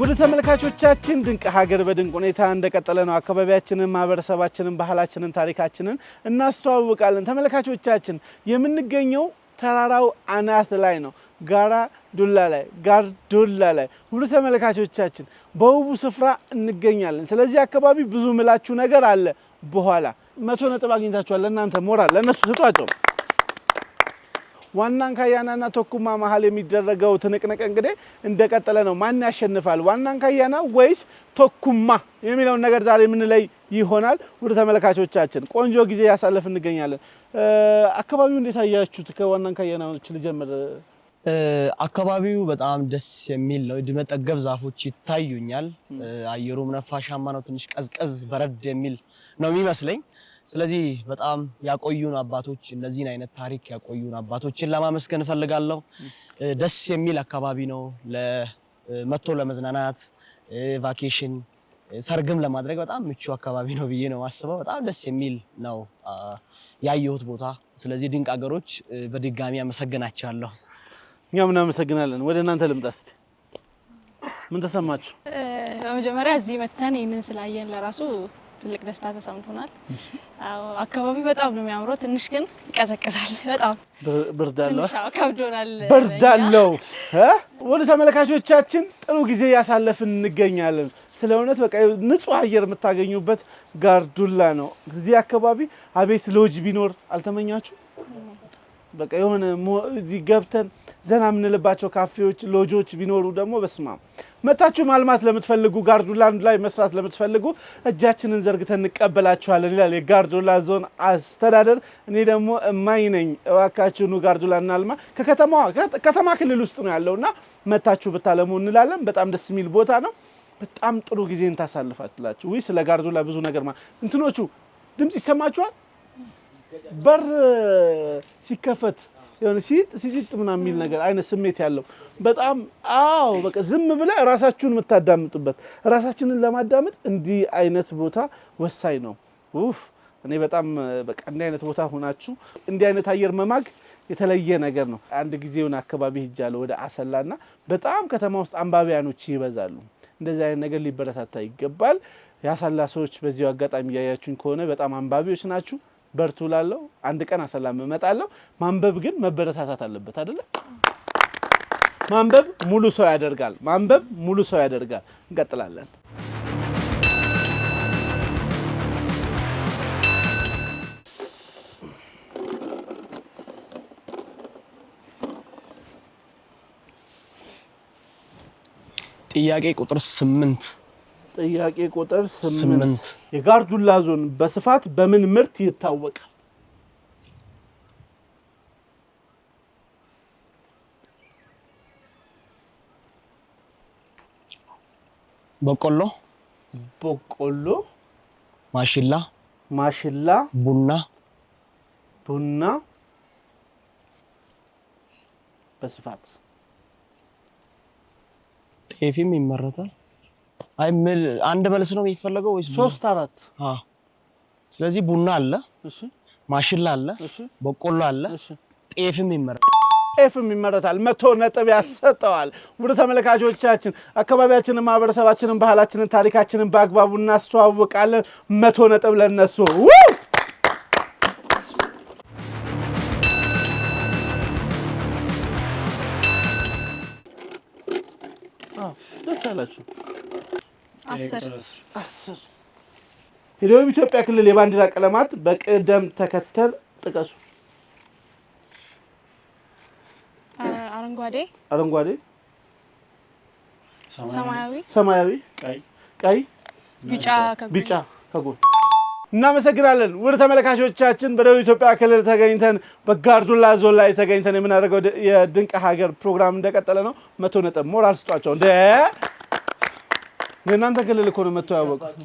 ወደ ተመልካቾቻችን ድንቅ ሀገር በድንቅ ሁኔታ እንደቀጠለ ነው። አካባቢያችንን፣ ማህበረሰባችንን፣ ባህላችንን፣ ታሪካችንን እናስተዋውቃለን። ተመልካቾቻችን የምንገኘው ተራራው አናት ላይ ነው። ጋርዱላ ላይ ሁሉ ተመልካቾቻችን በውቡ ስፍራ እንገኛለን። ስለዚህ አካባቢ ብዙ ምላችሁ ነገር አለ። በኋላ 100 ነጥብ አግኝታችኋል። ለእናንተ ሞራል ለነሱ ስጧቸው። ዋናን ካያናና ቶኩማ መሀል የሚደረገው ትንቅንቅ እንግዲህ እንደቀጠለ ነው። ማን ያሸንፋል? ዋናን ካያና ወይስ ቶኩማ የሚለውን ነገር ዛሬ የምንለይ ይሆናል። ወደ ተመልካቾቻችን ቆንጆ ጊዜ ያሳለፍ እንገኛለን። አካባቢው እንዴት አያችሁት? ከዋናን ካያናዎች ልጀምር። አካባቢው በጣም ደስ የሚል ነው። እድሜ ጠገብ ዛፎች ይታዩኛል። አየሩም ነፋሻማ ነው። ትንሽ ቀዝቀዝ በረድ የሚል ነው የሚመስለኝ። ስለዚህ በጣም ያቆዩን አባቶች፣ እነዚህን አይነት ታሪክ ያቆዩን አባቶችን ለማመስገን እፈልጋለሁ። ደስ የሚል አካባቢ ነው። ለመቶ ለመዝናናት ቫኬሽን፣ ሰርግም ለማድረግ በጣም ምቹ አካባቢ ነው ብዬ ነው ማስበው። በጣም ደስ የሚል ነው ያየሁት ቦታ። ስለዚህ ድንቅ ሀገሮች በድጋሚ አመሰግናቸዋለሁ። እኛም እናመሰግናለን። ወደ እናንተ ልምጣ እስቲ። ምን ተሰማችሁ? በመጀመሪያ እዚህ መተን ይህንን ስላየን ለራሱ ትልቅ ደስታ ተሰምቶናል። አካባቢ በጣም ነው የሚያምረው። ትንሽ ግን ይቀዘቅዛል። በጣም ብርድ አለው። ከብዶናል። ብርድ አለው። ወደ ተመልካቾቻችን ጥሩ ጊዜ ያሳለፍን እንገኛለን። ስለ እውነት በቃ ንጹህ አየር የምታገኙበት ጋርዱላ ነው። እዚህ አካባቢ አቤት ሎጅ ቢኖር አልተመኛችሁ? በቃ የሆነ እዚህ ገብተን ዘና የምንልባቸው ካፌዎች፣ ሎጆች ቢኖሩ ደግሞ በስማ መታችሁ ማልማት ለምትፈልጉ ጋርዱላ ላይ መስራት ለምትፈልጉ እጃችንን ዘርግተን እንቀበላችኋለን ይላል የጋርዱላ ዞን አስተዳደር። እኔ ደግሞ እማኝ ነኝ። እባካችሁኑ ጋርዱላ እናልማ። ከተማ ክልል ውስጥ ነው ያለውና መታችሁ ብታለሙ እንላለን። በጣም ደስ የሚል ቦታ ነው። በጣም ጥሩ ጊዜን ታሳልፋላችሁ። ወይ ስለ ጋርዱላ ብዙ ነገር እንትኖቹ ድምጽ ይሰማችኋል። በር ሲከፈት የሆነ ሲጥ ምናምን የሚል ነገር አይነት ስሜት ያለው በጣም በቃ ዝም ብለ ራሳችሁን የምታዳምጡበት። ራሳችንን ለማዳመጥ እንዲህ አይነት ቦታ ወሳኝ ነው። እኔ በጣም በቃ እንዲህ አይነት ቦታ ሆናችሁ እንዲህ አይነት አየር መማግ የተለየ ነገር ነው። አንድ ጊዜውን አካባቢ ሄጃለሁ ወደ አሰላና በጣም ከተማ ውስጥ አንባቢያኖች ይበዛሉ። እንደዚህ አይነት ነገር ሊበረታታ ይገባል። ያሳላ ሰዎች በዚሁ አጋጣሚ ያያችሁኝ ከሆነ በጣም አንባቢዎች ናችሁ። በርቱ ላለው አንድ ቀን አሰላም እመጣለሁ። ማንበብ ግን መበረታታት አለበት አይደለ? ማንበብ ሙሉ ሰው ያደርጋል። እንቀጥላለን። ጥያቄ ቁጥር 8 የጋርዱላ ዞን በስፋት በምን ምርት ይታወቃል? በቆሎ፣ ማሽላ፣ ቡና፣ በስፋት ጤፍም ይመረታል። አይ አንድ መልስ ነው የሚፈልገው ወይስ 3 4? ስለዚህ ቡና አለ፣ እሺ፣ ማሽላ አለ፣ በቆሎ አለ፣ ጤፍም ይመረታል። ጤፍም ይመረታል። 100 ነጥብ ያሰጠዋል። ውድ ተመልካቾቻችን አካባቢያችንን፣ ማህበረሰባችንን፣ ባህላችንን፣ ታሪካችንን በአግባቡ እናስተዋውቃለን። 100 ነጥብ ለነሱ። ደስ አላችሁ? 10 የደቡብ ኢትዮጵያ ክልል የባንዲራ ቀለማት በቅደም ተከተል ጥቀሱ። አረንጓዴ፣ ሰማያዊ፣ ቀይ፣ ቢጫ ከጎን። እናመሰግናለን። ውድ ተመልካቾቻችን በደቡብ ኢትዮጵያ ክልል ተገኝተን በጋርዱላ ዞን ላይ ተገኝተን የምናደርገው የድንቅ ሀገር ፕሮግራም እንደቀጠለ ነው። 100 ነጥብ ሞራል ስጧቸው። እንደ የእናንተ ክልል እኮ ነው መጥቶ ያወቁት።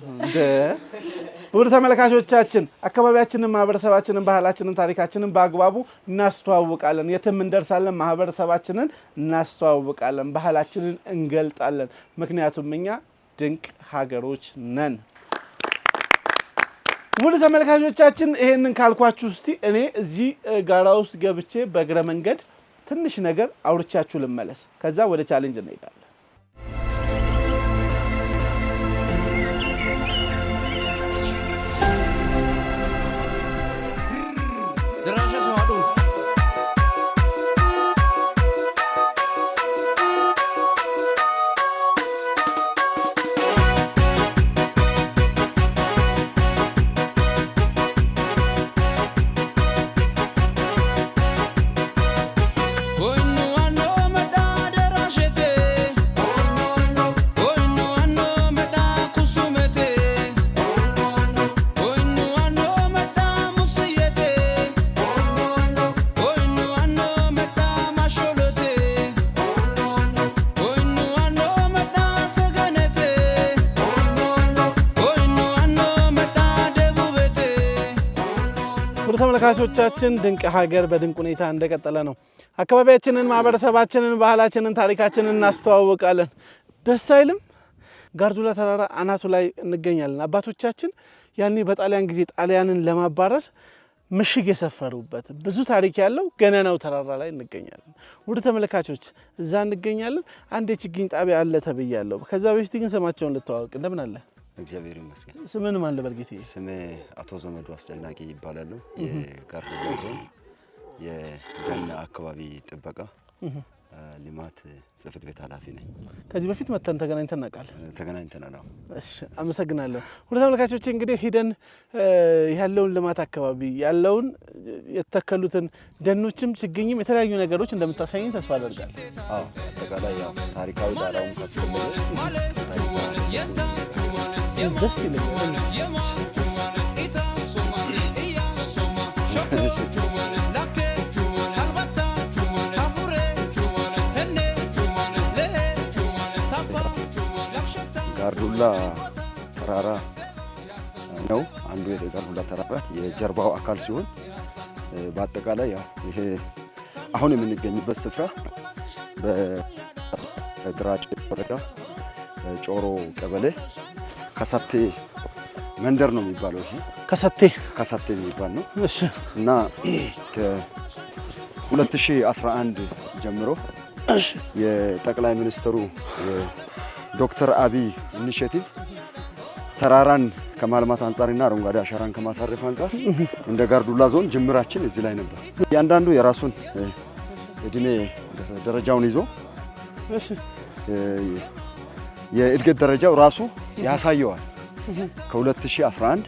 ውድ ተመልካቾቻችን አካባቢያችንን፣ ማህበረሰባችንን፣ ባህላችንን፣ ታሪካችንን በአግባቡ እናስተዋውቃለን። የትም እንደርሳለን። ማህበረሰባችንን እናስተዋውቃለን። ባህላችንን እንገልጣለን። ምክንያቱም እኛ ድንቅ ሀገሮች ነን። ውድ ተመልካቾቻችን ይሄንን ካልኳችሁ እስቲ እኔ እዚህ ጋራ ውስጥ ገብቼ በእግረ መንገድ ትንሽ ነገር አውርቻችሁ ልመለስ። ከዛ ወደ ቻሌንጅ እንሄዳለን። ተመልካቾቻችን ድንቅ ሀገር በድንቅ ሁኔታ እንደቀጠለ ነው። አካባቢያችንን፣ ማህበረሰባችንን፣ ባህላችንን፣ ታሪካችንን እናስተዋውቃለን። ደስ አይልም? ጋርዱላ ተራራ አናቱ ላይ እንገኛለን። አባቶቻችን ያኔ በጣሊያን ጊዜ ጣሊያንን ለማባረር ምሽግ የሰፈሩበት ብዙ ታሪክ ያለው ገነናው ተራራ ላይ እንገኛለን። ውድ ተመልካቾች እዛ እንገኛለን። አንድ የችግኝ ጣቢያ አለ ተብያለሁ። ከዛ በፊት ግን ስማቸውን ልተዋወቅ። እንደምን አለ? እግዚአብሔር ይመስገን። ስምን ማን ለበርጌቴ? ስሜ አቶ ዘመዱ አስደናቂ ይባላል። የጋርዱላ ዞን የደን አካባቢ ጥበቃ ልማት ጽሕፈት ቤት ኃላፊ ነኝ። ከዚህ በፊት መተን ተገናኝተን እናውቃለን? ተገናኝተናል። እሺ፣ አመሰግናለሁ። ሁሉ ተመልካቾች እንግዲህ ሂደን ያለውን ልማት አካባቢ ያለውን የተተከሉትን ደኖችም ችግኝም የተለያዩ ነገሮች እንደምታሳየኝ ተስፋ አደርጋለሁ። አዎ፣ አጠቃላይ ያው ታሪካዊ ዳራውን ካስፈለገ ደስ ይለኛል። ጋርዱላ ተራራ ነው አንዱ የጋርዱላ ተራራ የጀርባው አካል ሲሆን በአጠቃላይ ያው ይሄ አሁን የምንገኝበት ስፍራ በግራጭ ወረዳ ጮሮ ቀበሌ ከሰቴ መንደር ነው የሚባለው። ይሄ ከሰቴ የሚባል ነው። እሺ። እና ከ2011 ጀምሮ የጠቅላይ ሚኒስትሩ ዶክተር አብይ ኢኒሼቲቭ ተራራን ከማልማት አንጻርና አረንጓዴ አሻራን ከማሳረፍ አንጻር እንደ ጋርዱላ ዞን ጅምራችን እዚህ ላይ ነበር። እያንዳንዱ የራሱን እድሜ ደረጃውን ይዞ የእድገት ደረጃው ራሱ ያሳየዋል። ከ2011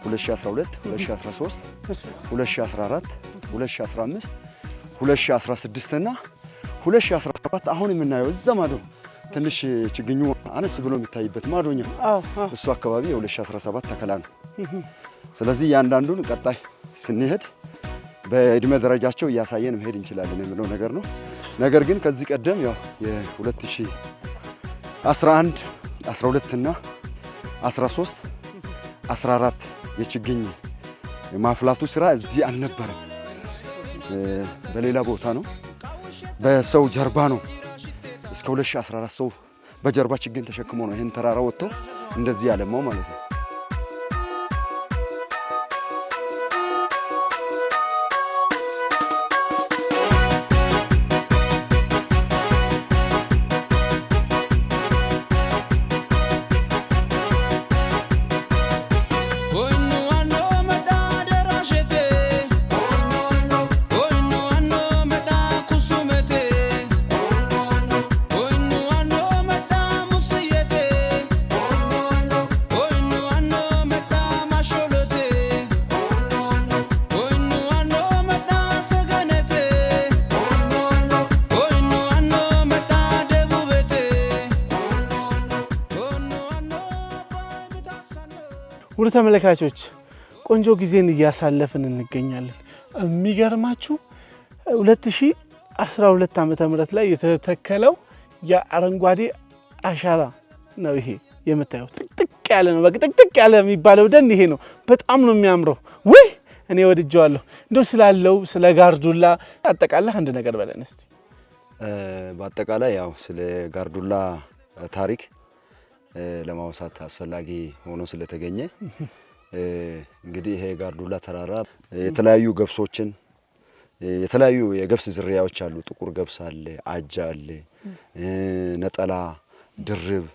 2012 2013 2014 2015 2016 እና 2017 አሁን የምናየው እዛ ማዶ ትንሽ ችግኙ አነስ ብሎ የሚታይበት ማዶኛ እሱ አካባቢ የ2017 ተከላ ነው። ስለዚህ እያንዳንዱን ቀጣይ ስንሄድ በእድሜ ደረጃቸው እያሳየን መሄድ እንችላለን የሚለው ነገር ነው። ነገር ግን ከዚህ ቀደም ያው የ2011 12 እና 13 14 የችግኝ ማፍላቱ ስራ እዚህ አልነበረም፣ በሌላ ቦታ ነው። በሰው ጀርባ ነው እስከ 2014 ሰው በጀርባ ችግኝ ተሸክሞ ነው ይሄን ተራራ ወጥቶ እንደዚህ ያለማው ማለት ነው። ውድ ተመልካቾች ቆንጆ ጊዜን እያሳለፍን እንገኛለን። የሚገርማችሁ 2012 ዓመተ ምህረት ላይ የተተከለው የአረንጓዴ አሻራ ነው። ይሄ የምታዩት ጥቅጥቅ ያለ ነው። በቃ ጥቅጥቅ ያለ የሚባለው ደን ይሄ ነው። በጣም ነው የሚያምረው። ወይ እኔ ወድጄዋለሁ። እንደው ስላለው ስለ ጋርዱላ አጠቃላይ አንድ ነገር በለን እስቲ። በአጠቃላይ ያው ስለ ጋርዱላ ታሪክ ለማውሳት አስፈላጊ ሆኖ ስለተገኘ እንግዲህ ይሄ ጋርዱላ ተራራ የተለያዩ ገብሶችን የተለያዩ የገብስ ዝርያዎች አሉ። ጥቁር ገብስ አለ፣ አጃ አለ፣ ነጠላ፣ ድርብ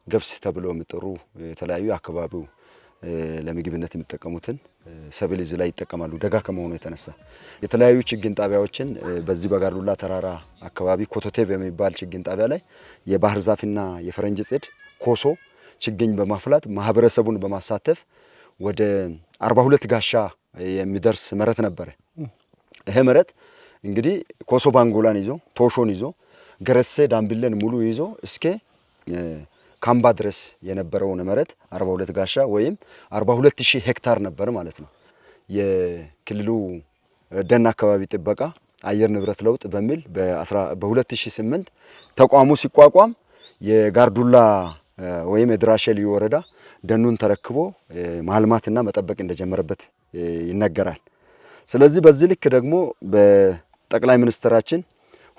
ገብስ ተብሎ የሚጠሩ የተለያዩ አካባቢው ለምግብነት የሚጠቀሙትን ሰብል እዚህ ላይ ይጠቀማሉ። ደጋ ከመሆኑ የተነሳ የተለያዩ ችግኝ ጣቢያዎችን በዚህ በጋርዱላ ተራራ አካባቢ ኮቶቴ በሚባል ችግኝ ጣቢያ ላይ የባህር ዛፍና የፈረንጅ ጽድ ኮሶ ችግኝ በማፍላት ማህበረሰቡን በማሳተፍ ወደ 42 ጋሻ የሚደርስ መሬት ነበረ። ይሄ መሬት እንግዲህ ኮሶ ባንጎላን ይዞ ቶሾን ይዞ ገረሴ ዳምብለን ሙሉ ይዞ እስከ ካምባ ድረስ የነበረውን መሬት 42 ጋሻ ወይም 42000 ሄክታር ነበር ማለት ነው። የክልሉ ደን አካባቢ ጥበቃ አየር ንብረት ለውጥ በሚል በ2008 ተቋሙ ሲቋቋም የጋርዱላ ወይም የድራሼ ልዩ ወረዳ ደኑን ተረክቦ ማልማትና መጠበቅ እንደጀመረበት ይነገራል። ስለዚህ በዚህ ልክ ደግሞ በጠቅላይ ሚኒስትራችን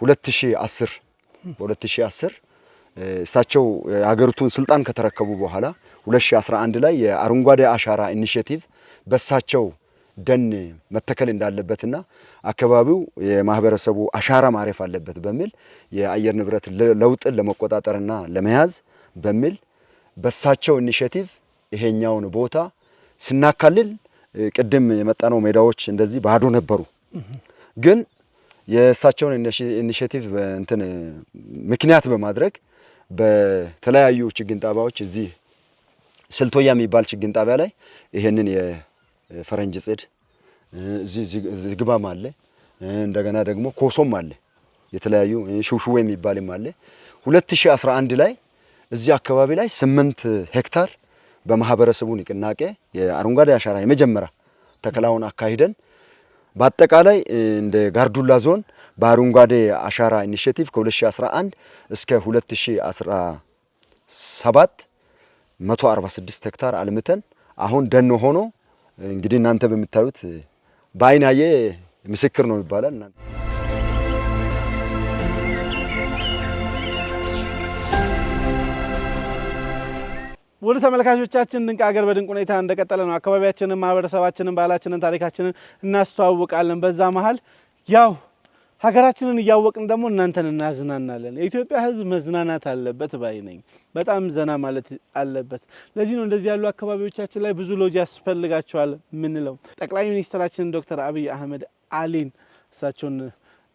2010 እሳቸው የሀገሪቱን ስልጣን ከተረከቡ በኋላ 2011 ላይ የአረንጓዴ አሻራ ኢኒሼቲቭ በሳቸው ደን መተከል እንዳለበትና አካባቢው የማህበረሰቡ አሻራ ማረፍ አለበት በሚል የአየር ንብረት ለውጥን ለመቆጣጠርና ለመያዝ በሚል በሳቸው ኢኒሼቲቭ ይሄኛውን ቦታ ስናካልል ቅድም የመጣነው ሜዳዎች እንደዚህ ባዶ ነበሩ። ግን የእሳቸውን ኢኒሼቲቭ እንትን ምክንያት በማድረግ በተለያዩ ችግኝ ጣቢያዎች እዚህ ስልቶያ የሚባል ችግኝ ጣቢያ ላይ ይሄንን የፈረንጅ ጽድ እዚህ ዝግባም አለ፣ እንደገና ደግሞ ኮሶም አለ፣ የተለያዩ ሹሹዌ የሚባልም አለ። 2011 ላይ እዚህ አካባቢ ላይ 8 ሄክታር በማህበረሰቡ ንቅናቄ የአረንጓዴ አሻራ የመጀመሪያ ተከላውን አካሂደን በአጠቃላይ እንደ ጋርዱላ ዞን በአረንጓዴ አሻራ ኢኒሼቲቭ ከ2011 እስከ 2017 146 ሄክታር አልምተን አሁን ደን ሆኖ እንግዲህ እናንተ በምታዩት በአይናዬ ምስክር ነው ይባላል። ወደ ተመልካቾቻችን ድንቅ ሀገር በድንቅ ሁኔታ እንደቀጠለ ነው። አካባቢያችንን፣ ማህበረሰባችንን፣ ባህላችንን፣ ታሪካችንን እናስተዋውቃለን። በዛ መሀል ያው ሀገራችንን እያወቅን ደግሞ እናንተን እናዝናናለን። የኢትዮጵያ ሕዝብ መዝናናት አለበት ባይ ነኝ። በጣም ዘና ማለት አለበት። ለዚህ ነው እንደዚህ ያሉ አካባቢዎቻችን ላይ ብዙ ሎጅ ያስፈልጋቸዋል ምንለው። ጠቅላይ ሚኒስትራችን ዶክተር አብይ አህመድ አሊን እሳቸውን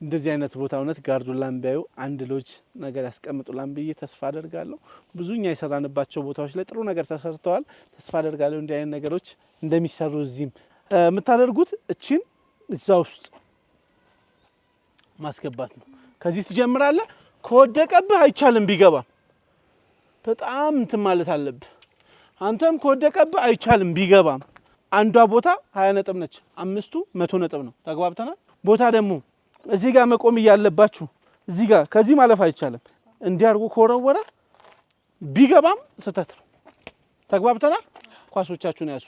እንደዚህ አይነት ቦታ እውነት ጋርዱላን ቢያዩ አንድ ሎጅ ነገር ያስቀምጡላን ብዬ ተስፋ አደርጋለሁ። ብዙኛ የሰራንባቸው ቦታዎች ላይ ጥሩ ነገር ተሰርተዋል። ተስፋ አደርጋለሁ እንዲህ አይነት ነገሮች እንደሚሰሩ እዚህም የምታደርጉት እቺን እዛ ውስጥ ማስገባት ነው። ከዚህ ትጀምራለህ። ከወደቀብህ አይቻልም ቢገባም በጣም እንትን ማለት አለብህ። አንተም ከወደቀብህ አይቻልም ቢገባም አንዷ ቦታ 20 ነጥብ ነች፣ አምስቱ 100 ነጥብ ነው። ተግባብተናል። ቦታ ደግሞ እዚህ ጋር መቆም እያለባችሁ እዚህ ጋር ከዚህ ማለፍ አይቻልም። እንዲያርጉ ከወረወረ ቢገባም ስህተት ነው። ተግባብተናል። ኳሶቻችሁን ያዙ።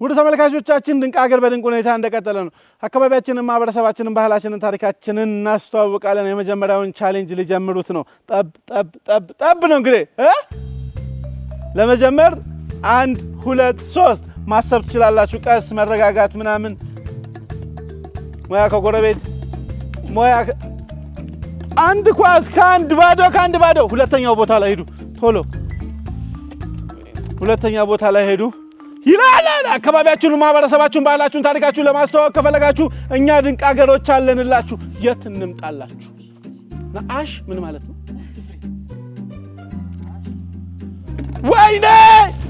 ውድ ተመልካቾቻችን ድንቅ ሀገር በድንቅ ሁኔታ እንደቀጠለ ነው። አካባቢያችንን፣ ማህበረሰባችንን፣ ባህላችንን፣ ታሪካችንን እናስተዋውቃለን። የመጀመሪያውን ቻሌንጅ ሊጀምሩት ነው። ጠብ ጠብ ጠብ ጠብ ነው እንግዲህ ለመጀመር 1 2 3 ማሰብ ትችላላችሁ። ቀስ መረጋጋት ምናምን ሙያ ከጎረቤት ሙያ አንድ ኳስ ከአንድ ባዶ ሁለተኛው ቦታ ላይ ሄዱ። ቶሎ ሁለተኛ ቦታ ላይ ሄዱ ይላል። አካባቢያችሁን፣ ማህበረሰባችሁን፣ ባህላችሁን፣ ታሪካችሁን ለማስተዋወቅ ከፈለጋችሁ እኛ ድንቅ ሀገሮች አለንላችሁ። የት እንምጣላችሁ? ነአሽ ምን ማለት ነው? ወይኔ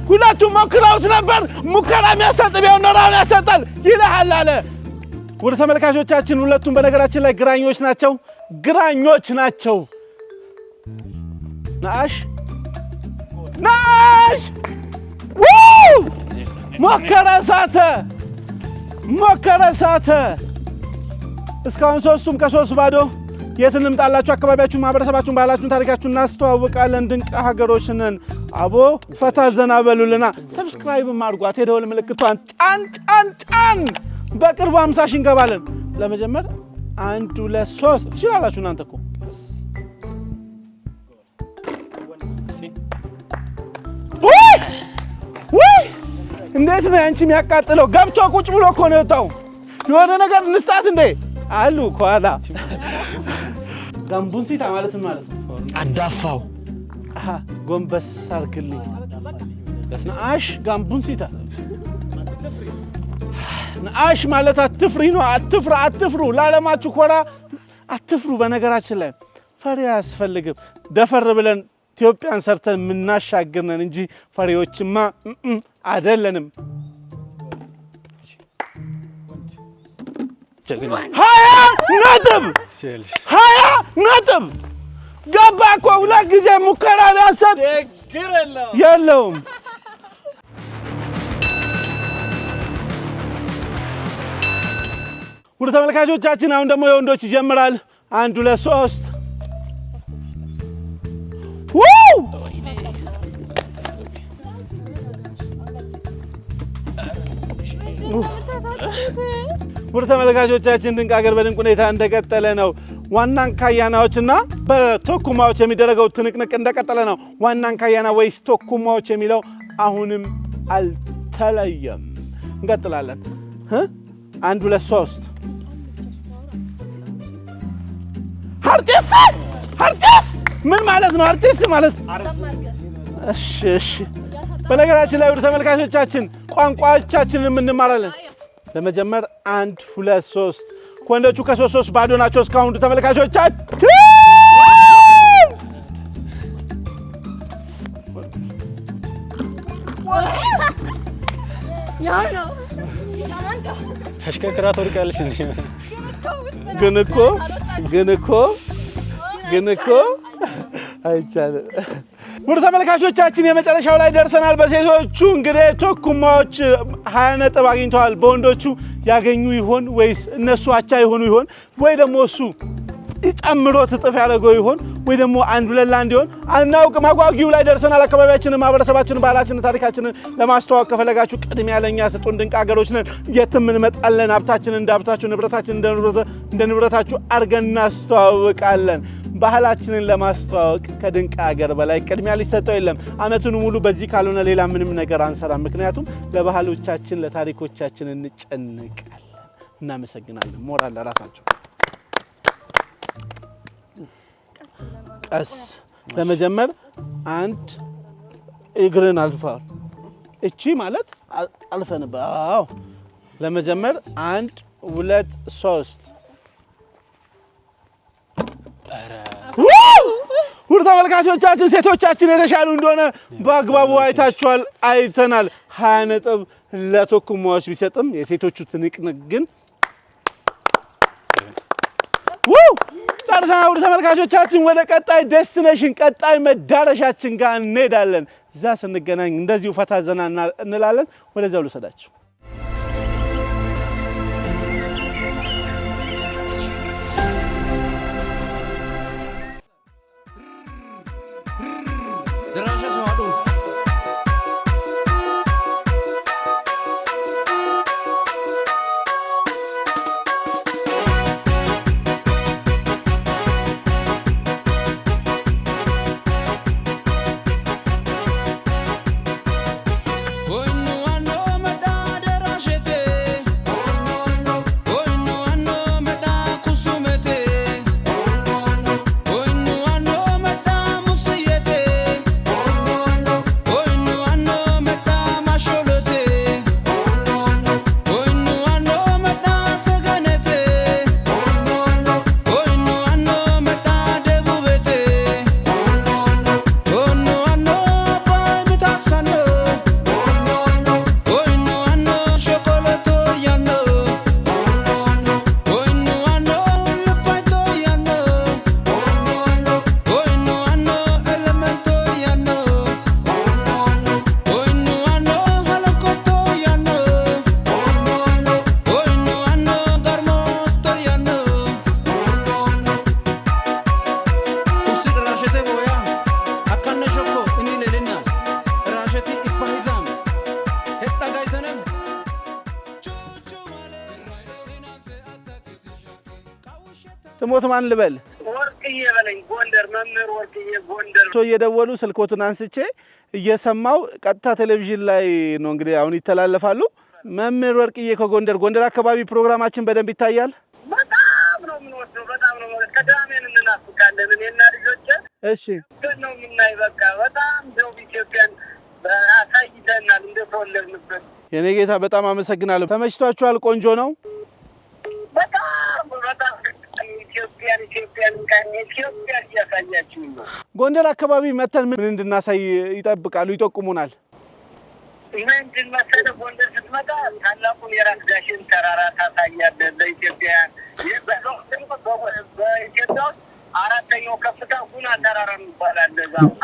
ሁለቱም ሞክረውት ነበር። ሙከራ የሚያሰጥ ቢሆን ኖራውን ያሰጣል ይልሃል አለ። ወደ ተመልካቾቻችን ሁለቱም በነገራችን ላይ ግራኞች ናቸው። ነአሽ ሞከረ ሳተ። እስካሁን ሶስቱም ከ3 ባዶ። የት እንምጣላችሁ? አካባቢያችሁን፣ ማህበረሰባችሁን፣ ባህላችሁን፣ ታሪካችሁን እናስተዋውቃለን። ድንቅ ሀገሮች ነን። አቦ ፈታ ዘና በሉልና ሰብስክራይብ አድርጓት። የደወል ምልክቷን ጫን። በቅርቡ 50 ሺህ እንገባለን። ለመጀመር 1 2 3 ትችላላችሁ እናንተ እኮ እንዴት ነው አንቺ የሚያቃጥለው? ገብቶ ቁጭ ብሎ እኮ ነው የወጣው። የሆነ ነገር እንስጣት እንዴ አሉ ኳላ ጋምቡንሲታ ማለት ነው አዳፋው ጎንበስ አርክልኝ። ነአሽ ጋምቡንሲታ ነአሽ ማለት አትፍሪ ነው። አትፍሩ። ለዓለማችሁ ኮራ አትፍሩ። በነገራችን ላይ ፈሪ አያስፈልግም። ደፈር ብለን ኢትዮጵያን ሰርተን የምናሻግር ነን እንጂ ፈሪዎችማ አይደለንም። 20 ነጥብ ገባ እኮ። 2 ጊዜ ሙከራ ቢያሰጥ የለውም። ውድ ተመልካቾቻችን አሁን ደግሞ የወንዶች ይጀምራል። 1 2 3 ውድ ተመልካቾቻችን ድንቅ ሀገር በድንቅ ሁኔታ እንደቀጠለ ነው። ዋናን ካያናዎችና በቶኩማዎች የሚደረገው ትንቅንቅ እንደቀጠለ ነው። ዋናን ካያና ወይስ ቶኩማዎች የሚለው አሁንም አልተለየም። እንቀጥላለን። 1 2 3 አርቲስት ምን ማለት ነው? አርቲስት ማለት እሺ። በነገራችን ላይ ውድ ተመልካቾቻችን ቋንቋዎቻችንን እንማራለን። ለመጀመር 1 2 3 ወንዶቹ ከ3 ባዶ ናቸው እስካሁን። ውድ ተመልካቾቻችን ተሽከርክራ ትወድቃለች እንዴ? ግን እኮ አይቻልም። ውድ ተመልካቾቻችን የመጨረሻው ላይ ደርሰናል። በሴቶቹ እንግዲህ ቶኩማዎች 20 ነጥብ አግኝተዋል። በወንዶቹ ያገኙ ይሆን ወይስ እነሱ አቻ ይሆኑ ይሆን ወይ ደግሞ እሱ ጨምሮት እጥፍ ያደረገው ይሆን ወይ ደግሞ 1 2 1 ይሆን አናውቅም። አጓጊው ላይ ደርሰናል። አካባቢያችንን፣ ማህበረሰባችንን፣ ባህላችንን፣ ታሪካችንን ለማስተዋወቅ ከፈለጋችሁ ቅድሚያ ለኛ ስጡን። ድንቅ ሀገሮች ነን። የትም እንመጣለን። ሀብታችንን እንደ ሀብታችሁ፣ ንብረታችንን እንደ ንብረታችሁ አድርገን እናስተዋውቃለን። ባህላችንን ለማስተዋወቅ ከድንቅ ሀገር በላይ ቅድሚያ ሊሰጠው የለም። አመቱን ሙሉ በዚህ ካልሆነ ሌላ ምንም ነገር አንሰራም። ምክንያቱም ለባህሎቻችን፣ ለታሪኮቻችን እንጨነቃለን። እናመሰግናለን። ሞራል ለራሳቸው። ቀስ ለመጀመር 1 እግርን አልፋል። እቺ ማለት አልፈንባ። አዎ ለመጀመር 1 2 3 ውድ ተመልካቾቻችን ሴቶቻችን የተሻሉ እንደሆነ በአግባቡ አይተናል። 20 ነጥብ ለቶኩማዎች ቢሰጥም የሴቶቹ ትንቅንቅ ግን ጨርሰናል። ውድ ተመልካቾቻችን ወደ ቀጣይ ዴስቲኔሽን፣ ቀጣይ መዳረሻችን ጋር እንሄዳለን። እዛ ስንገናኝ እንደዚሁ ፈታ ዘና እንላለን። ወደዛው ልውሰዳችሁ። ስሞት ማን ልበል? ወርቅዬ በለኝ። ጎንደር መምህር ወርቅዬ ጎንደር። እየደወሉ ስልኮቱን አንስቼ እየሰማው ቀጥታ ቴሌቪዥን ላይ ነው እንግዲህ አሁን ይተላለፋሉ። መምህር ወርቅዬ ከጎንደር ጎንደር አካባቢ ፕሮግራማችን በደንብ ይታያል። በጣም ነው የምንወደው፣ በጣም ነው ቀዳሜን እንናፍቃለን እኔና ልጆቼ። እሺ ነው የምናይ በቃ በጣም ደቡብ ኢትዮጵያን አሳይተናል እንደተወለድንበት። የኔ ጌታ በጣም አመሰግናለሁ። ተመችቷችኋል? ቆንጆ ነው። በጣም ኢትዮጵያን እያሳያችሁ ነው። ጎንደር አካባቢ መተን ምን እንድናሳይ ይጠብቃሉ? ይጠቁሙናል? ምንድን መሰለህ ጎንደር ስትመጣ ታላቁን የራስ ዳሽን ተራራ ታሳያለህ ለኢትዮጵያውያን። በኢትዮጵያ ውስጥ አራተኛው ከፍታ ጉና ተራራ ይባላል።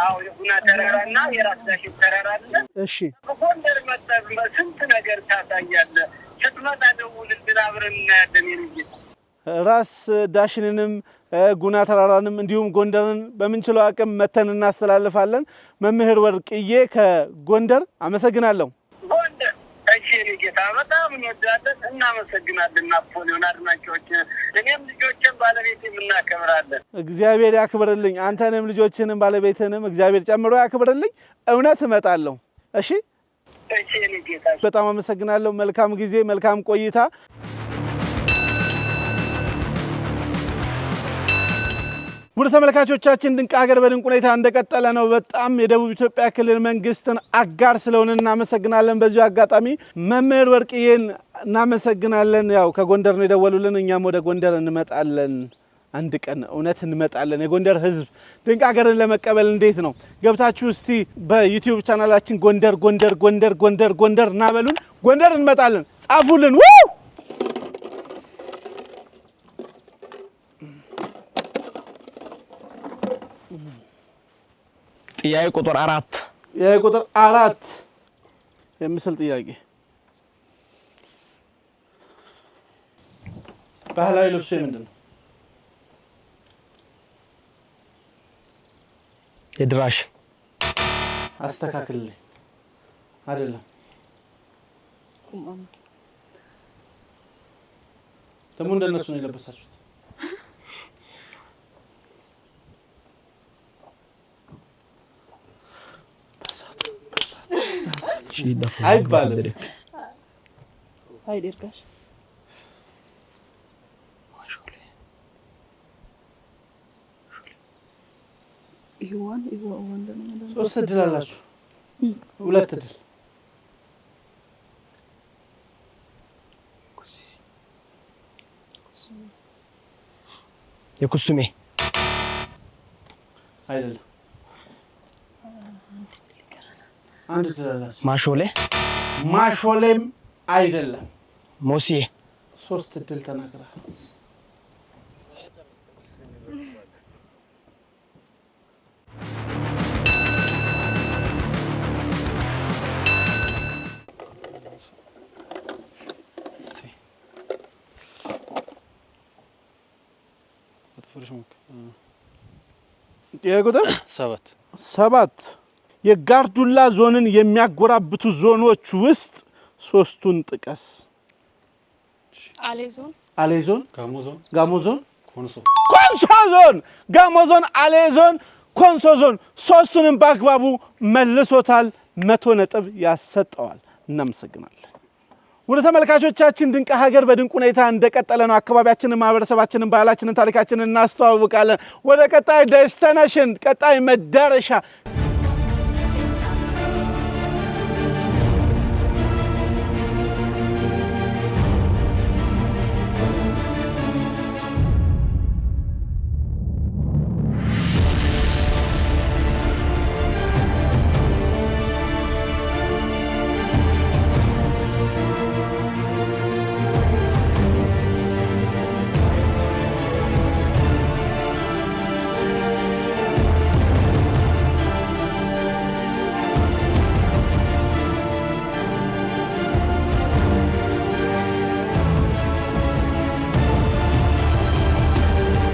አዎ የጉና ተራራና የራስ ዳሽን ተራራ አለ። እሺ ጎንደር መጥተህ ስንት ነገር ታሳያለህ። ስትመጣ ደውልልን አብረን እናያለን። የልጅ ራስ ዳሽንንም ጉና ተራራንም እንዲሁም ጎንደርን በምንችለው አቅም መተን እናስተላልፋለን። መምህር ወርቅዬ ከጎንደር አመሰግናለሁ። ጎንደር እሺ ጌታ በጣም እንወዳለን፣ እናመሰግናለን። ናፖሊዮን አድናቂዎች እኔም ልጆችን ባለቤቴም እናከብራለን። እግዚአብሔር ያክብርልኝ። አንተንም ልጆችንም ባለቤትንም እግዚአብሔር ጨምሮ ያክብርልኝ። እውነት እመጣለሁ። እሺ እሺ ጌታ በጣም አመሰግናለሁ። መልካም ጊዜ፣ መልካም ቆይታ። ውድ ተመልካቾቻችን ድንቅ ሀገር በድንቅ ሁኔታ እንደቀጠለ ነው። በጣም የደቡብ ኢትዮጵያ ክልል መንግስትን አጋር ስለሆነ እናመሰግናለን። በዚሁ አጋጣሚ መምህር ወርቅዬን እናመሰግናለን። ያው ከጎንደር ነው የደወሉልን። እኛም ወደ ጎንደር እንመጣለን፣ አንድ ቀን እውነት እንመጣለን። የጎንደር ህዝብ ድንቅ ሀገርን ለመቀበል እንዴት ነው? ገብታችሁ እስቲ በዩቲዩብ ቻናላችን ጎንደር ጎንደር ጎንደር ጎንደር ጎንደር እናበሉን። ጎንደር እንመጣለን፣ ጻፉልን። ጥያቄ ቁጥር 4 የቁጥር 4 የምስል ጥያቄ ባህላዊ ልብሱ ምንድነው? የድራሽ አስተካክልልኝ። አይደለም ደግሞ እንደነሱ ነው የለበሳችሁት። አይባልም። አይደርጋሽ ይሁን እንደምን ሶስት እድል አላችሁ። ሁለት እድል የኩሱሜ አይደለም። አንድ እድል አላችሁ። ማሾሌ ማሾሌም አይደለም። ሞሲዬ ሶስት እድል ተናግረሃል። ቁጥር 7 የጋርዱላ ዞንን የሚያጎራብቱ ዞኖች ውስጥ ሶስቱን ጥቀስ። አሌ ዞን፣ ጋሞ ዞን፣ ኮንሶ ዞን፣ ጋሞ ዞን፣ አሌ ዞን፣ ኮንሶ ዞን ሶስቱንም በአግባቡ መልሶታል። 100 ነጥብ ያሰጠዋል። እናመሰግናለን። ወደ ተመልካቾቻችን ድንቅ ሀገር በድንቅ ሁኔታ እንደቀጠለ ነው። አካባቢያችንን፣ ማህበረሰባችንን፣ ባህላችንን፣ ታሪካችንን እናስተዋውቃለን። ወደ ቀጣይ ዴስቲኔሽን ቀጣይ መዳረሻ